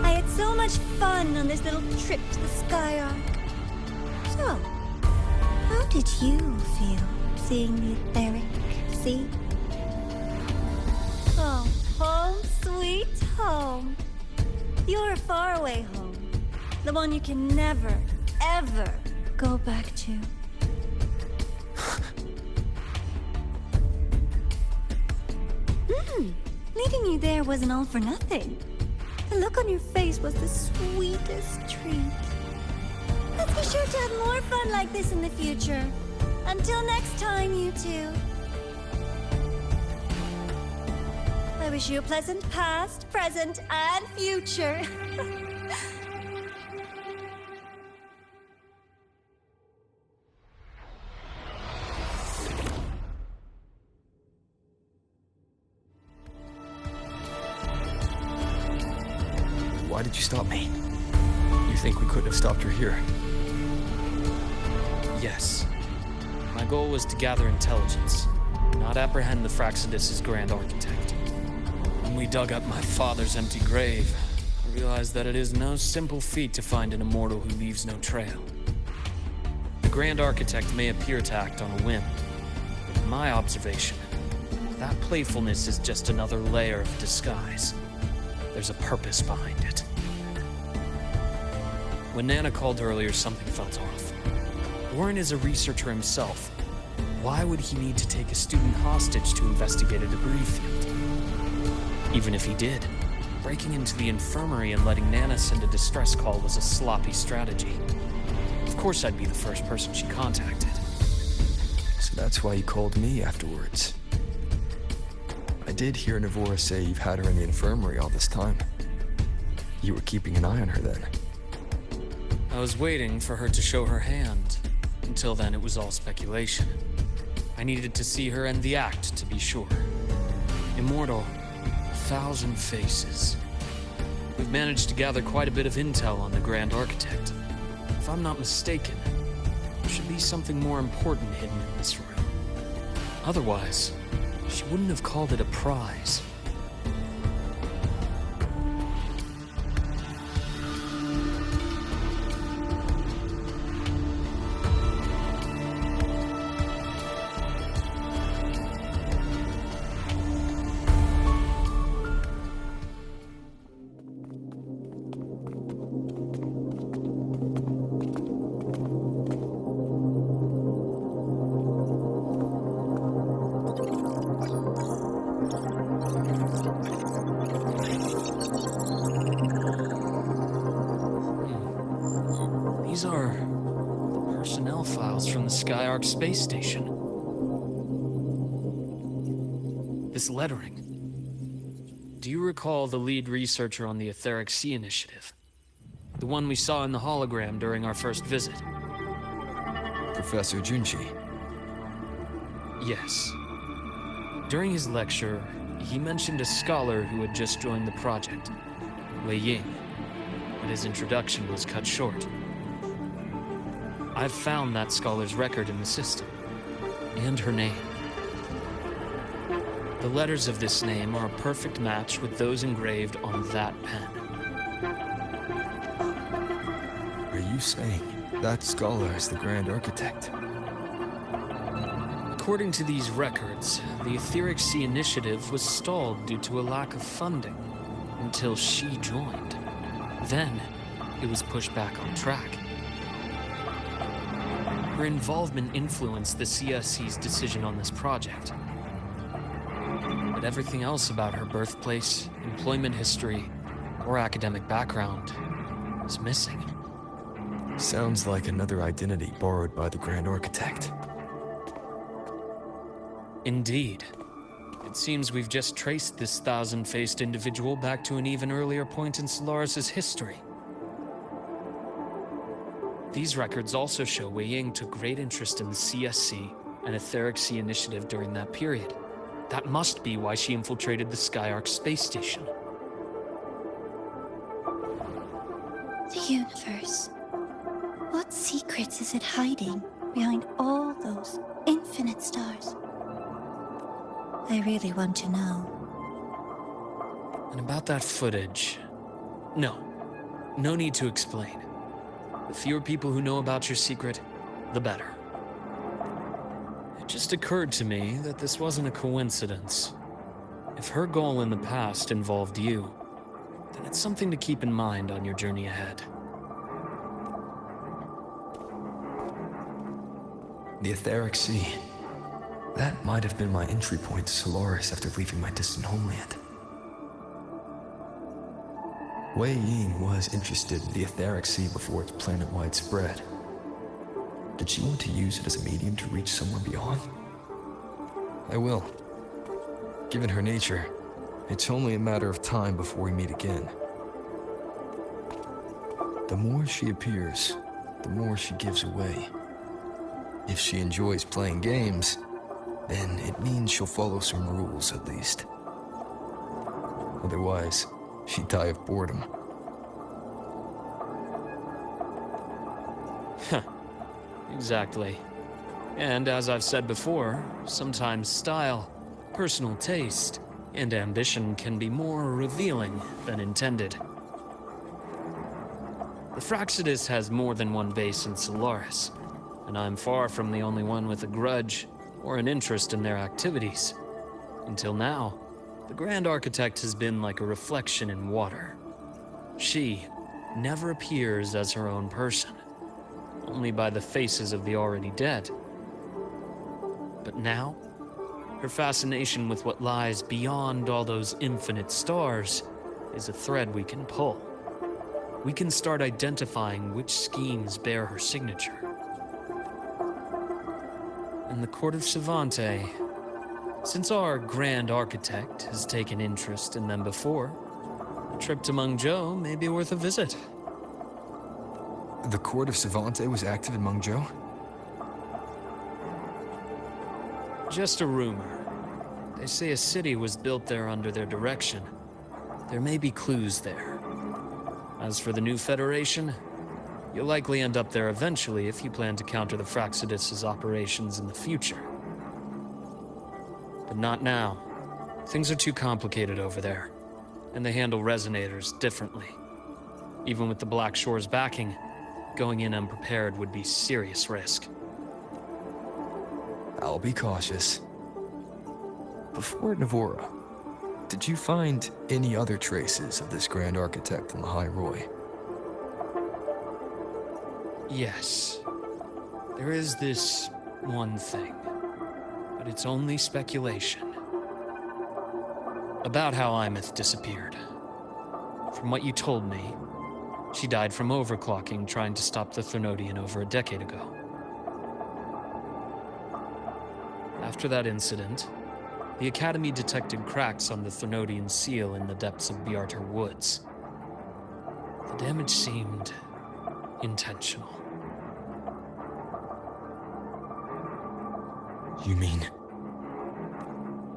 I had so much fun on this little trip to the Sky Arc. So, how did you feel seeing the etheric sea? Oh, home sweet home. Your faraway home. The one you can never, ever go back to. Leaving you there wasn't all for nothing. The look on your face was the sweetest treat. Let's be sure to have more fun like this in the future. Until next time, you two. I wish you a pleasant past, present, and future. Why did you stop me? You think we couldn't have stopped her here? Yes. My goal was to gather intelligence, not apprehend the Fraxidus' Grand Architect. When we dug up my father's empty grave, I realized that it is no simple feat to find an immortal who leaves no trail. The Grand Architect may appear to act on a whim, but in my observation, that playfulness is just another layer of disguise. There's a purpose behind it. When Nana called earlier, something felt off. Warren is a researcher himself. Why would he need to take a student hostage to investigate a debris field? Even if he did, breaking into the infirmary and letting Nana send a distress call was a sloppy strategy. Of course I'd be the first person she contacted. So that's why you called me afterwards. I did hear Navora say you've had her in the infirmary all this time. You were keeping an eye on her then. I was waiting for her to show her hand. Until then, it was all speculation. I needed to see her end the act to be sure. Immortal, 1,000 faces. We've managed to gather quite a bit of intel on the Grand Architect. If I'm not mistaken, there should be something more important hidden in this room. Otherwise, she wouldn't have called it a prize. These are the personnel files from the Skyark space station. This lettering. Do you recall the lead researcher on the Etheric Sea Initiative? The one we saw in the hologram during our first visit? Professor Junshi. Yes. During his lecture, he mentioned a scholar who had just joined the project, Wei Ying, but his introduction was cut short. I've found that scholar's record in the system, and her name. The letters of this name are a perfect match with those engraved on that pen. Are you saying that scholar is the Grand Architect? According to these records, the Etheric Sea Initiative was stalled due to a lack of funding until she joined. Then, it was pushed back on track. Her involvement influenced the CSC's decision on this project. But everything else about her birthplace, employment history, or academic background is missing. Sounds like another identity borrowed by the Grand Architect. Indeed. It seems we've just traced this 1,000-faced individual back to an even earlier point in Solaris' history. These records also show Wei Ying took great interest in the CSC and Etheric Sea Initiative during that period. That must be why she infiltrated the Skyark space station. The universe. What secrets is it hiding behind all those infinite stars? I really want to know. And about that footage... No need to explain. The fewer people who know about your secret, the better. It just occurred to me that this wasn't a coincidence. If her goal in the past involved you, then it's something to keep in mind on your journey ahead. The Etheric Sea. That might have been my entry point to Solaris after leaving my distant homeland. Wei Ying was interested in the Etheric Sea before its planet-wide spread. Did she want to use it as a medium to reach somewhere beyond? I will. Given her nature, it's only a matter of time before we meet again. The more she appears, the more she gives away. If she enjoys playing games, then it means she'll follow some rules at least. Otherwise, she'd die of boredom. Exactly. And as I've said before, sometimes style, personal taste, and ambition can be more revealing than intended. The Fractsidus has more than one base in Solaris, and I'm far from the only one with a grudge or an interest in their activities. Until now, the Grand Architect has been like a reflection in water. She never appears as her own person, only by the faces of the already dead. But now, her fascination with what lies beyond all those infinite stars is a thread we can pull. We can start identifying which schemes bear her signature. In the Court of Savante, since our Grand Architect has taken interest in them before, a trip to Mengzhou may be worth a visit. The Court of Savante was active in Mengzhou? Just a rumor. They say a city was built there under their direction. There may be clues there. As for the new Federation, you'll likely end up there eventually if you plan to counter the Fractsidus' operations in the future. But not now. Things are too complicated over there, and they handle resonators differently. Even with the Black Shore's backing, going in unprepared would be serious risk. I'll be cautious. Before Navora, did you find any other traces of this Grand Architect on the High Roy? Yes. There is this one thing, but it's only speculation. About how Aemeth disappeared. From what you told me, she died from overclocking trying to stop the Threnodian over a decade ago. After that incident, the Academy detected cracks on the Threnodian seal in the depths of Biarter Woods. The damage seemed intentional. You mean?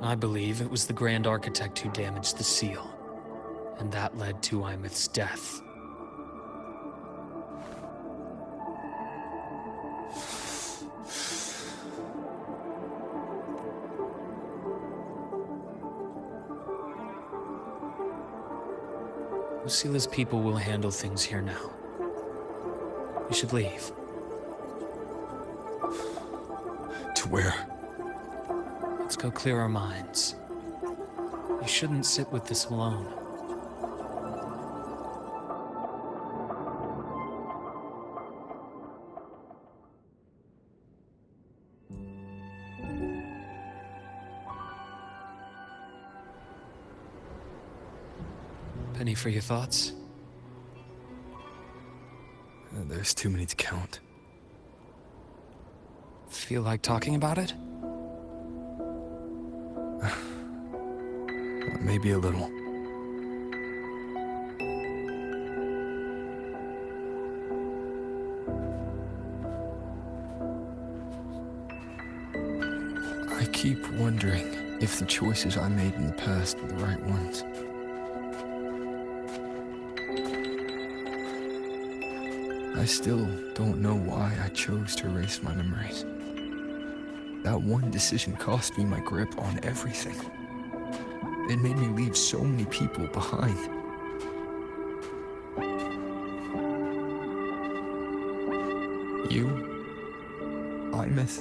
I believe it was the Grand Architect who damaged the seal, and that led to Aemeth's death. Lucila's people will handle things here now. We should leave. To where? Let's go clear our minds. You shouldn't sit with this alone. Penny for your thoughts? There's too many to count. Feel like talking about it? Maybe a little. I keep wondering if the choices I made in the past were the right ones. I still don't know why I chose to erase my memories. That one decision cost me my grip on everything. It made me leave so many people behind. You, Aemeth,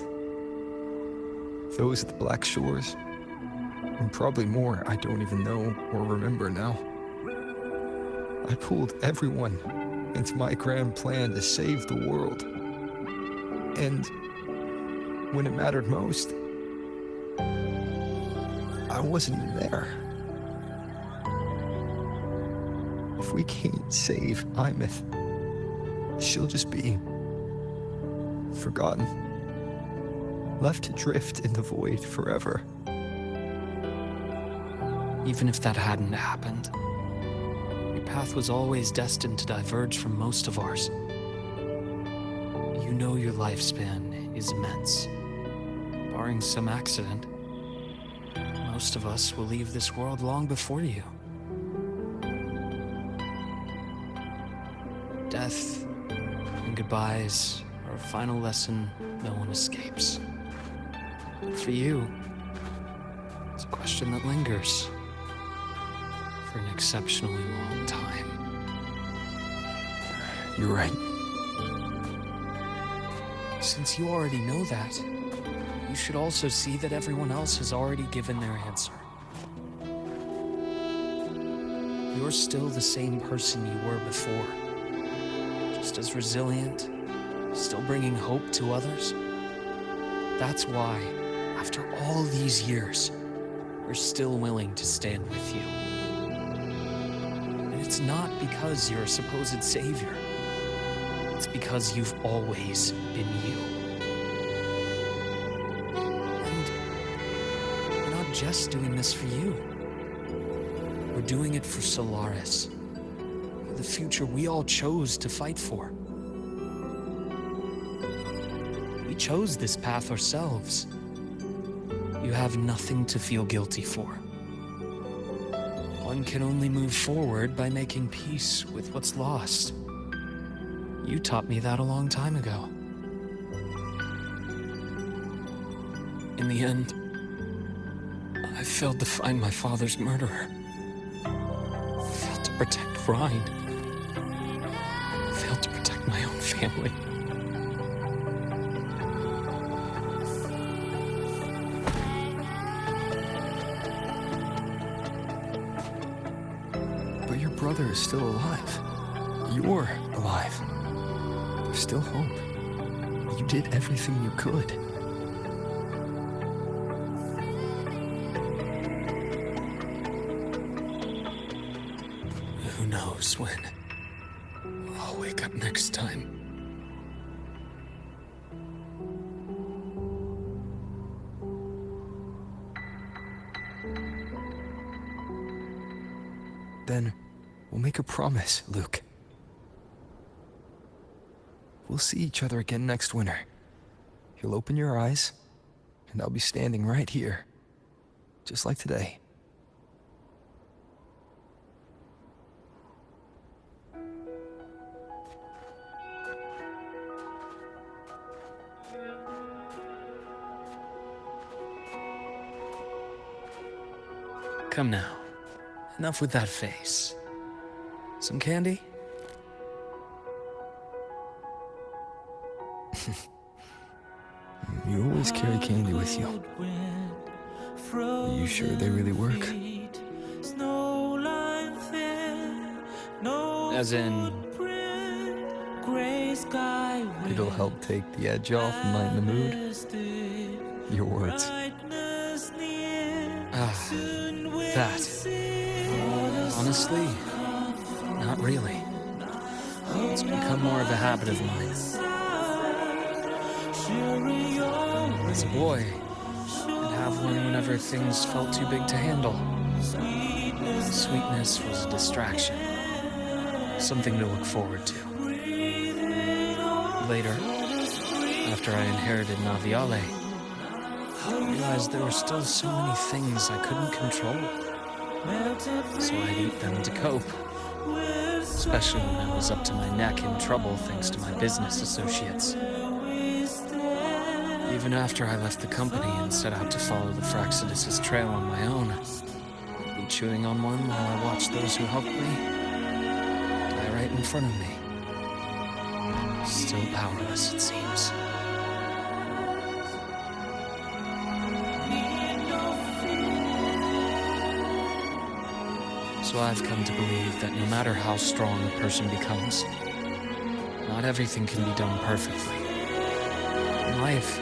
those at the Black Shores, and probably more I don't even know or remember now. I pulled everyone into my grand plan to save the world. And when it mattered most, I wasn't even there. If we can't save Aemeth, she'll just be forgotten, left to drift in the void forever. Even if that hadn't happened, your path was always destined to diverge from most of ours. You know your lifespan is immense. Barring some accident, most of us will leave this world long before you. Death and goodbyes are a final lesson no one escapes. But for you, it's a question that lingers for an exceptionally long time. You're right. Since you already know that, you should also see that everyone else has already given their answer. You're still the same person you were before. Just as resilient, still bringing hope to others. That's why, after all these years, we're still willing to stand with you. And it's not because you're a supposed savior. It's because you've always been you. Just doing this for you. We're doing it for Solaris, for the future we all chose to fight for. We chose this path ourselves. You have nothing to feel guilty for. One can only move forward by making peace with what's lost. You taught me that a long time ago. In the end, I failed to find my father's murderer. I failed to protect Rhine. I failed to protect my own family. But your brother is still alive. You're alive. There's still hope. You did everything you could. Who knows when I'll wake up next time. Then we'll make a promise, Luuk. We'll see each other again next winter. You'll open your eyes, and I'll be standing right here, just like today. Come now. Enough with that face. Some candy? You always carry candy with you. Are you sure they really work? As in, It'll help take the edge off and lighten the mood? Your words. that. Honestly, not really. It's become more of a habit of mine. As a boy, I'd have one whenever things felt too big to handle. Sweetness was a distraction, something to look forward to. Later, after I inherited Naviale, I realized there were still so many things I couldn't control. So I'd eat them to cope. especially when I was up to my neck in trouble thanks to my business associates. Even after I left the company and set out to follow the Fraxidus' trail on my own, I'd be chewing on one while I watched those who helped me die right in front of me. Still powerless, it seems. So I've come to believe that no matter how strong a person becomes, not everything can be done perfectly. In life,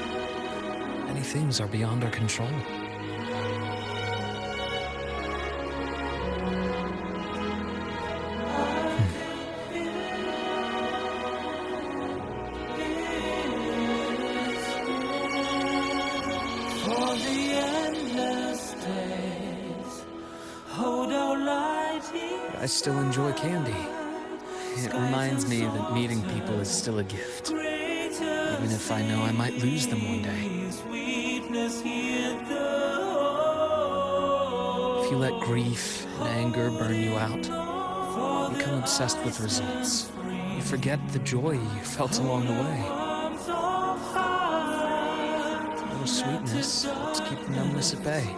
many things are beyond our control. I still enjoy candy. It reminds me that meeting people is still a gift, even if I know I might lose them one day. If you let grief and anger burn you out, you become obsessed with results. You forget the joy you felt along the way. A little sweetness helps keep the numbness at bay.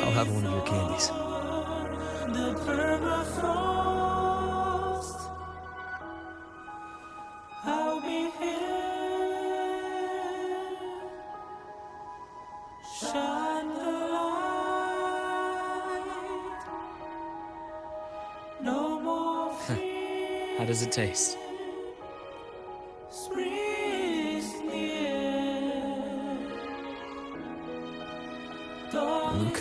I'll have one of your candies. How does it taste? Luuk,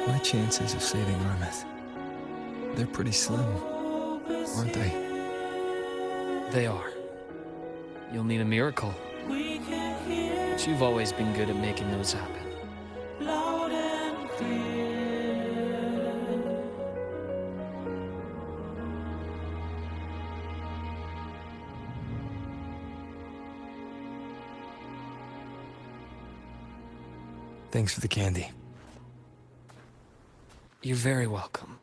my chances of saving Aemeth, they're pretty slim, aren't they? They are. You'll need a miracle. But you've always been good at making those happen. Thanks for the candy. You're very welcome.